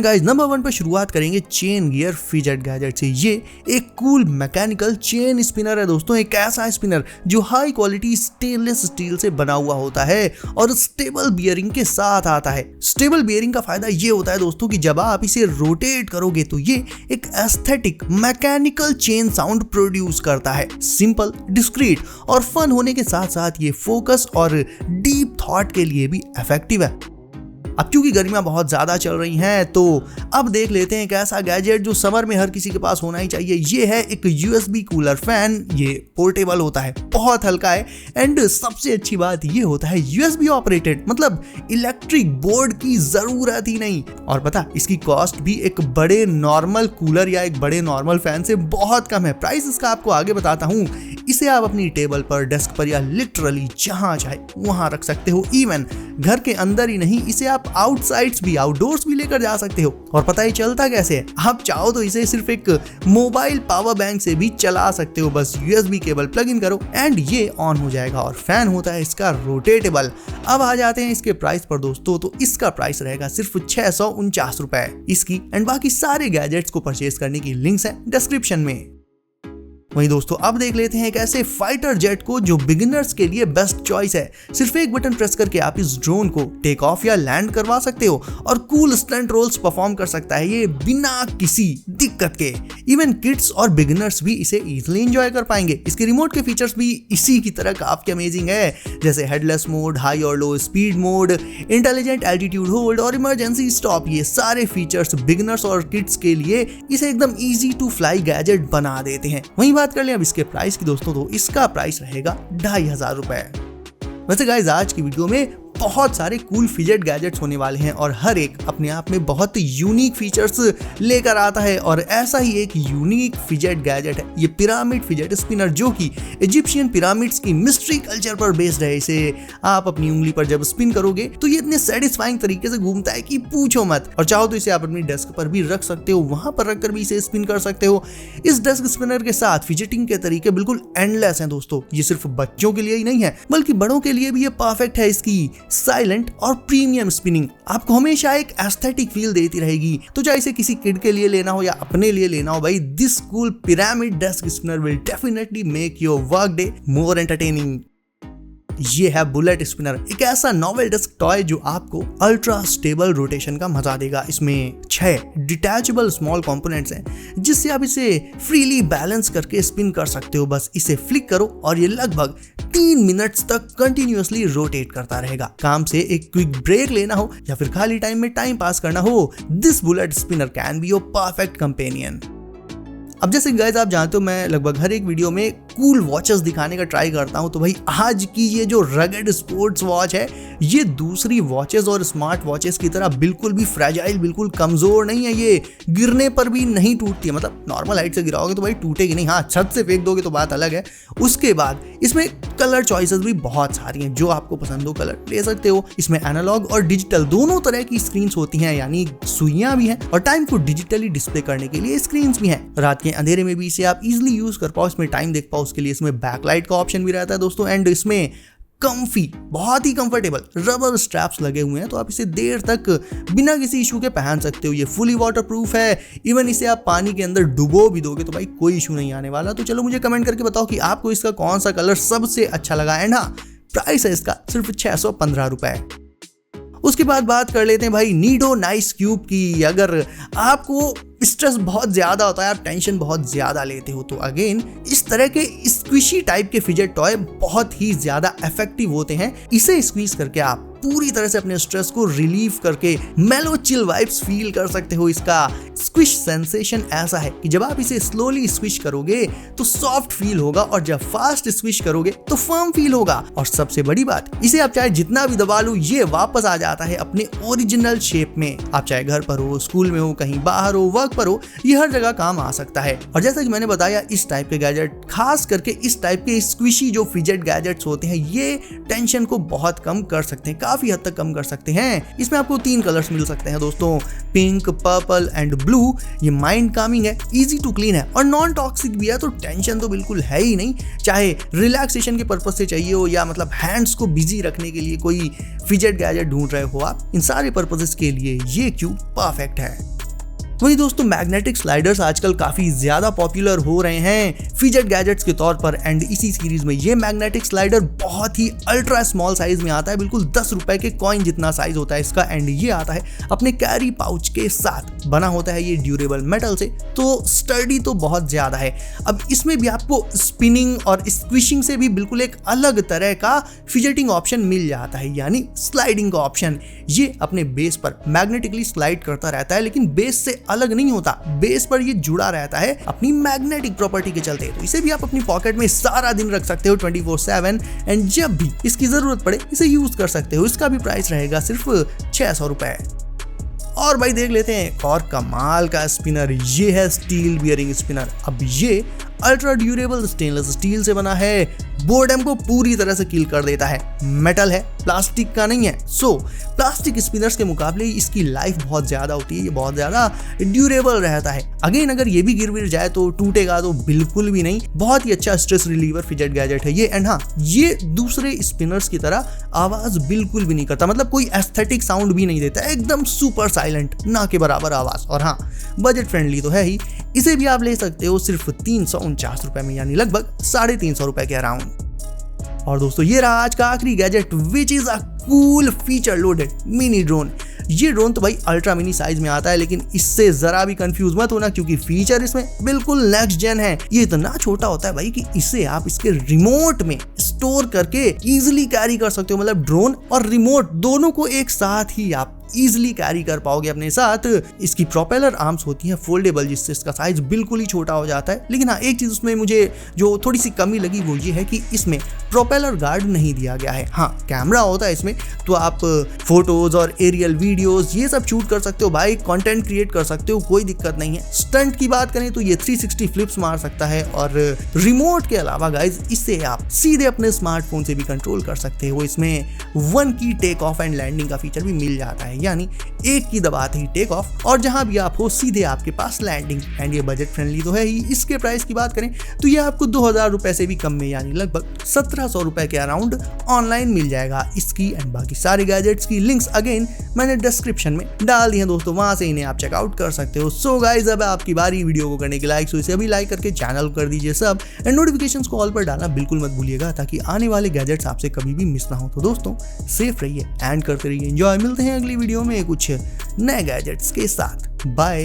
Guys number 1 पे शुरुआत करेंगे चेन गियर फिजेट गैजेट से। ये एक कूल मैकेनिकल चेन स्पिनर है दोस्तों, एक ऐसा स्पिनर जो हाई क्वालिटी स्टेनलेस स्टील से बना हुआ होता है और स्टेबल बियरिंग के साथ आता है। स्टेबल बियरिंग का फायदा ये होता है दोस्तों कि जब आप इसे रोटेट करोगे तो ये एक aesthetic mechanical chain sound produce करता है। सिंपल, डिस्क्रीट और फन होने के साथ साथ ये फोकस और डीप थॉट के लिए भी इफेक्टिव है। अब क्योंकि गर्मियां बहुत ज्यादा चल रही हैं तो अब देख लेते हैं एक ऐसा गैजेट जो समर में हर किसी के पास होना ही चाहिए। ये है एक यूएसबी कूलर फैन। ये पोर्टेबल होता है, बहुत हल्का है एंड सबसे अच्छी बात ये होता है यूएसबी ऑपरेटेड, मतलब इलेक्ट्रिक बोर्ड की जरूरत ही नहीं। और पता इसकी कॉस्ट भी एक बड़े नॉर्मल कूलर या एक बड़े नॉर्मल फैन से बहुत कम है। प्राइस इसका आपको आगे बताता हूँ। इसे आप अपनी टेबल पर, डेस्क पर या लिटरली जहां चाहे वहां रख सकते हो। इवन घर के अंदर ही नहीं, इसे आप आउटसाइड्स भी, आउटडोर्स भी लेकर जा सकते हो। और पता ही चलता कैसे है, आप चाहो तो इसे सिर्फ एक मोबाइल पावर बैंक से भी चला सकते हो। बस यूएसबी केबल प्लग इन करो एंड ये ऑन हो जाएगा। और फैन होता है इसका रोटेटेबल। अब आ जाते हैं इसके प्राइस पर दोस्तों, तो इसका प्राइस रहेगा सिर्फ 649 रुपए। इसकी एंड बाकी सारे गैजेट्स को परचेज करने की लिंक्स है डिस्क्रिप्शन में। वहीं दोस्तों अब देख लेते हैं एक ऐसे फाइटर जेट को जो बिगिनर्स के लिए बेस्ट चॉइस है। सिर्फ एक बटन प्रेस करके आप इस ड्रोन को टेक ऑफ या लैंड करवा सकते हो और कूल स्टंट रोल्स परफॉर्म कर सकता है ये बिना किसी दिक्कत के। इवन किड्स और बिगिनर्स भी इसे इजीली एंजॉय कर पाएंगे। इसके रिमोट के फीचर्स भी इसी की तरह काफी अमेजिंग है, जैसे हेडलेस मोड, हाई और लो speed mode, intelligent altitude hold और इमरजेंसी स्टॉप। ये सारे फीचर्स बिगिनर्स और किड्स के लिए इसे एकदम इजी टू फ्लाई गैजेट बना देते हैं। वहीं बात कर लें अब इसके प्राइस की दोस्तों, तो इसका प्राइस रहेगा 2500 रुपए। वैसे गाइस आज की वीडियो में बहुत सारे कूल फिजेट गैजेट्स होने वाले हैं और हर एक अपने आप में बहुत यूनिक फीचर्स लेकर आता है। और ऐसा ही एक यूनिक फिजेट गैजेट है ये पिरामिड फिजेट स्पिनर, जो कि इजिप्शियन पिरामिड्स की मिस्ट्री कल्चर पर बेस्ड है। इसे आप अपनी उंगली पर जब स्पिन करोगे तो ये इतने सेटिस्फाइंग तरीके से घूमता है कि पूछो मत। और चाहो तो इसे आप अपनी डेस्क पर भी रख सकते हो, वहां पर रखकर भी इसे स्पिन कर सकते हो। इस डेस्क स्पिनर के साथ फिजेटिंग के तरीके बिल्कुल एंडलेस हैं दोस्तों। ये सिर्फ बच्चों के लिए ही नहीं है बल्कि बड़ों के लिए भी ये परफेक्ट है। इसकी साइलेंट और प्रीमियम स्पिनिंग आपको हमेशा एक एस्थेटिक फील देती रहेगी। तो चाहे इसे किसी किड के लिए लेना हो या अपने लिए लेना हो, भाई this cool pyramid desk spinner will definitely make your work day more entertaining. ये है बुलेट स्पिनर, एक ऐसा नॉवेल डेस्क टॉय जो आपको अल्ट्रा स्टेबल रोटेशन का मजा देगा। इसमें 6 डिटैचेबल स्मॉल कंपोनेंट्स हैं जिससे आप इसे फ्रीली बैलेंस करके स्पिन कर सकते हो। बस इसे फ्लिक करो और ये लगभग 3 मिनट्स तक कंटिन्यूअसली रोटेट करता रहेगा। काम से एक क्विक ब्रेक लेना हो या फिर खाली टाइम में टाइम पास करना हो, this bullet spinner can be your perfect companion. अब जैसे गाइस आप जानते हो मैं लगभग हर एक वीडियो में कूल वॉचेस दिखाने का ट्राई करता हूं, तो भाई आज की ये जो रगड स्पोर्ट्स वॉच है ये दूसरी वॉचेस और स्मार्ट वॉचेस की तरह बिल्कुल भी फ्रेजाइल, बिल्कुल कमजोर नहीं है। ये गिरने पर भी नहीं टूटती है, मतलब नॉर्मल हाइट से गिराओगे तो भाई टूटेगी नहीं, हाँ छत से फेंक दोगे तो बात अलग है। उसके बाद इसमें कलर चॉइसेस भी बहुत सारी हैं, जो आपको पसंद हो कलर ले सकते हो। इसमें एनालॉग और डिजिटल दोनों तरह की स्क्रीन होती हैं, यानी सुइयां भी हैं और टाइम को डिजिटली डिस्प्ले करने के लिए स्क्रीन भी हैं। रात के अंधेरे में भी इसे आप इजीली यूज कर पाओ, इसमें टाइम देख पाओ, उसके लिए इसमें बैकलाइट का ऑप्शन भी रहता है दोस्तों। एंड इसमें कंफी, बहुत ही कंफर्टेबल रबर स्ट्रैप्स लगे हुए हैं, तो आप इसे देर तक बिना किसी इशू के पहन सकते हो। ये फुली वाटर प्रूफ है, इवन इसे आप पानी के अंदर डुबो भी दोगे तो भाई कोई इशू नहीं आने वाला। तो चलो मुझे कमेंट करके बताओ कि आपको इसका कौन सा कलर सबसे अच्छा लगा। एंड हाँ, प्राइस है इसका सिर्फ 615 रुपए। उसके बाद बात कर लेते हैं भाई नीडो नाइस क्यूब की। अगर आपको स्ट्रेस बहुत ज्यादा होता है, आप टेंशन बहुत ज्यादा लेते हो, तो अगेन इस तरह के स्क्विशी टाइप के फिजेट टॉय बहुत ही ज्यादा इफेक्टिव होते हैं। इसे स्क्वीज करके आप पूरी तरह से अपने स्ट्रेस को रिलीव करके मेलो चिल वाइब्स फील कर सकते हो। इसका स्क्विश सेंसेशन ऐसा है कि जब आप इसे स्लोली स्क्विश करोगे तो सॉफ्ट फील होगा और जब फास्ट स्क्विश करोगे तो फर्म फील होगा। और सबसे बड़ी बात, इसे आप चाहे जितना भी दबा लो ये वापस आ जाता है अपने ओरिजिनल शेप में। आप चाहे घर पर हो, स्कूल में हो, कहीं बाहर हो, वर्क पर हो, ये हर जगह काम आ सकता है। और जैसा कि मैंने बताया, इस टाइप के गैजेट, खास करके इस टाइप के स्क्विशी जो फिजेट गैजेट्स होते हैं, ये टेंशन को बहुत कम कर सकते हैं, काफी हद तक कम कर सकते हैं। इसमें आपको 3 कलर्स मिल सकते हैं दोस्तों, पिंक, पर्पल एंड ब्लू। ये माइंड कामिंग है, इजी टू क्लीन है और नॉन टॉक्सिक भी है, तो टेंशन तो बिल्कुल है ही नहीं। चाहे रिलैक्सेशन के पर्पज से चाहिए हो या मतलब हैंड्स को बिजी रखने के लिए कोई फिजेट गैजेट ढूंढ रहे हो आप, इन सारे पर्पजेस के लिए ये क्यूब परफेक्ट है। वही दोस्तों, मैग्नेटिक स्लाइडर्स आजकल काफी ज्यादा पॉपुलर हो रहे हैं फिजेट गैजेट्स के तौर पर, एंड इसी सीरीज में ये मैग्नेटिक स्लाइडर बहुत ही अल्ट्रा स्मॉल साइज में आता है, बिल्कुल 10 रुपए के कॉइन जितना साइज होता है इसका, एंड ये आता है अपने कैरी पाउच के साथ। बना होता है ये ड्यूरेबल मेटल से, तो स्टर्डी तो बहुत ज्यादा है। अब इसमें भी आपको स्पिनिंग और स्क्विशिंग से भी बिल्कुल एक अलग तरह का फिजेटिंग ऑप्शन मिल जाता है, यानी स्लाइडिंग का ऑप्शन। ये अपने बेस पर मैग्नेटिकली स्लाइड करता रहता है, लेकिन बेस से अलग नहीं होता, बेस पर ये जुड़ा रहता है अपनी मैग्नेटिक प्रॉपर्टी के चलते। तो इसे भी आप अपनी पॉकेट में सारा दिन रख सकते हो 24/7, एंड जब भी इसकी जरूरत पड़े इसे यूज कर सकते हो। इसका भी प्राइस रहेगा सिर्फ 600 रुपए। और भाई देख लेते हैं और कमाल का स्पिनर, ये है स्टील बियरिंग स्पिनर। अब ये अल्ट्रा ड्यूरेबल स्टेनलेस स्टील से बना है, बोर्डम को पूरी तरह से किल कर देता है। मेटल है, प्लास्टिक का नहीं है। सो प्लास्टिक स्पिनर्स के मुकाबले इसकी लाइफ बहुत ज्यादा होती है, ये बहुत ज्यादा ड्यूरेबल रहता है। अगेन अगर ये भी गिर जाए तो टूटेगा तो बिल्कुल भी नहीं। बहुत ही अच्छा स्ट्रेस रिलीवर फिजेट गैजेट है ये। एंड हाँ, ये दूसरे स्पिनर्स की तरह आवाज बिल्कुल भी नहीं करता, मतलब कोई एस्थेटिक साउंड भी नहीं देता, एकदम सुपर साइलेंट, ना के बराबर आवाज। और हाँ, बजट फ्रेंडली तो है ही। इसे भी आप ले सकते हो सिर्फ 349 रुपए में, यानी लगभग 350 रुपए के अराउंड। और दोस्तों ये रहा आज का आखिरी gadget, which is a cool feature loaded mini drone. ये ड्रोन तो भाई अल्ट्रा मिनी साइज में आता है, लेकिन इससे जरा भी कंफ्यूज मत होना, क्योंकि फीचर इसमें बिल्कुल नेक्स्ट जेन है। ये इतना छोटा होता है भाई कि इसे आप इसके रिमोट में स्टोर करके इजिली कैरी कर सकते हो, मतलब ड्रोन और रिमोट दोनों को एक साथ ही आप इजिली कैरी कर पाओगे अपने साथ। इसकी प्रोपेलर आर्म्स होती हैं फोल्डेबल, जिससे इसका साइज बिल्कुल ही छोटा हो जाता है। लेकिन हाँ, एक चीज उसमें मुझे जो थोड़ी सी कमी लगी वो ये है कि इसमें प्रोपेलर गार्ड नहीं दिया गया है। हाँ, कैमरा होता है इसमें, तो आप फोटोज और एरियल वीडियोस ये सब शूट कर सकते हो भाई, कंटेंट क्रिएट कर सकते हो, कोई दिक्कत नहीं है। स्टंट की बात करें तो ये 360 फ्लिप्स मार सकता है, और रिमोट के अलावा गाइज इससे आप सीधे अपने स्मार्टफोन से भी कंट्रोल कर सकते हो। इसमें 1 की टेक ऑफ एंड लैंडिंग का फीचर भी मिल जाता है, यानी एक की दबाते ही टेक ऑफ और जहां भी आप हो सीधे आपके पास लैंडिंग। एंड ये बजट फ्रेंडली तो है ही। इसके प्राइस की बात करें तो ये आपको 2000 रुपए से भी कम में, यानी लगभग 1700 रुपए के अराउंड ऑनलाइन मिल जाएगा। इसकी एंड बाकी सारे गैजेट्स की लिंक्स अगेन मैंने डिस्क्रिप्शन में डाल दी है दोस्तों, वहां से इन्हें आप चेकआउट कर सकते हो। सो गाइस, अब आपकी बारी वीडियो को करने की लाइक, सो इसे अभी लाइक करके चैनल कर दीजिए सब, एंड नोटिफिकेशंस को ऑल पर डालना बिल्कुल मत भूलिएगा, ताकि आने वाले गैजेट्स आपसे कभी भी मिस ना हो। तो दोस्तों सेफ रहिए एंड करते रहिए एंजॉय। मिलते हैं अगली वीडियो में कुछ नए गैजेट्स के साथ। बाय।